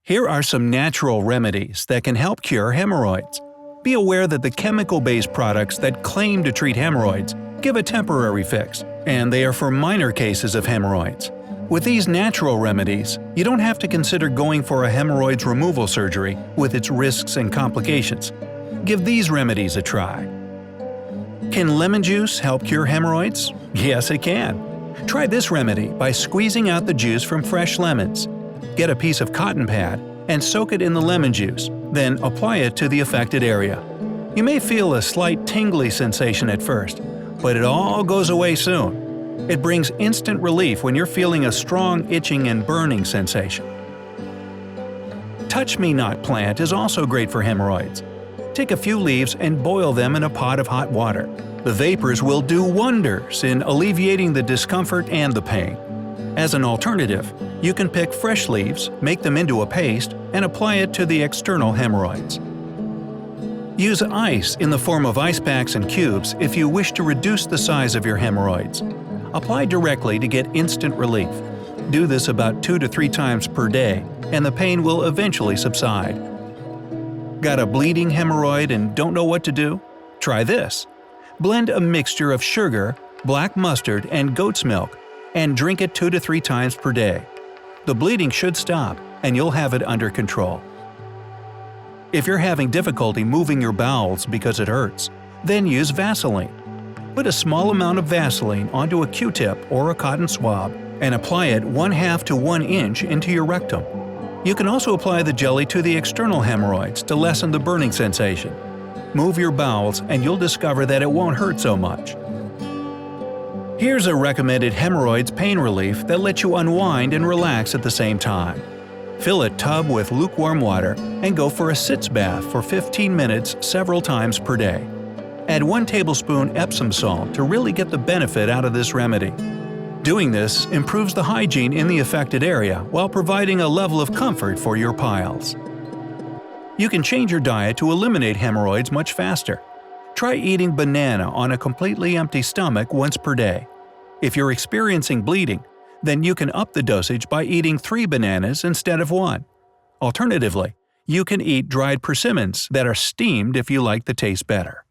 Here are some natural remedies that can help cure hemorrhoids. Be aware that the chemical-based products that claim to treat hemorrhoids give a temporary fix, and they are for minor cases of hemorrhoids. With these natural remedies, you don't have to consider going for a hemorrhoids removal surgery with its risks and complications. Give these remedies a try. Can lemon juice help cure hemorrhoids? Yes, it can. Try this remedy by squeezing out the juice from fresh lemons. Get a piece of cotton pad and soak it in the lemon juice, then apply it to the affected area. You may feel a slight tingly sensation at first, but it all goes away soon. It brings instant relief when you're feeling a strong itching and burning sensation. Touch-me-not plant is also great for hemorrhoids. Take a few leaves and boil them in a pot of hot water. The vapors will do wonders in alleviating the discomfort and the pain. As an alternative, you can pick fresh leaves, make them into a paste, and apply it to the external hemorrhoids. Use ice in the form of ice packs and cubes if you wish to reduce the size of your hemorrhoids. Apply directly to get instant relief. Do this about 2 to 3 times per day, and the pain will eventually subside. Got a bleeding hemorrhoid and don't know what to do? Try this. Blend a mixture of sugar, black mustard, and goat's milk, and drink it 2 to 3 times per day. The bleeding should stop, and you'll have it under control. If you're having difficulty moving your bowels because it hurts, then use Vaseline. Put a small amount of Vaseline onto a Q-tip or a cotton swab and apply it 1/2 to 1 inch into your rectum. You can also apply the jelly to the external hemorrhoids to lessen the burning sensation. Move your bowels and you'll discover that it won't hurt so much. Here's a recommended hemorrhoids pain relief that lets you unwind and relax at the same time. Fill a tub with lukewarm water and go for a sitz bath for 15 minutes several times per day. Add 1 tablespoon Epsom salt to really get the benefit out of this remedy. Doing this improves the hygiene in the affected area while providing a level of comfort for your piles. You can change your diet to eliminate hemorrhoids much faster. Try eating banana on a completely empty stomach once per day. If you're experiencing bleeding, then you can up the dosage by eating 3 bananas instead of 1. Alternatively, you can eat dried persimmons that are steamed if you like the taste better.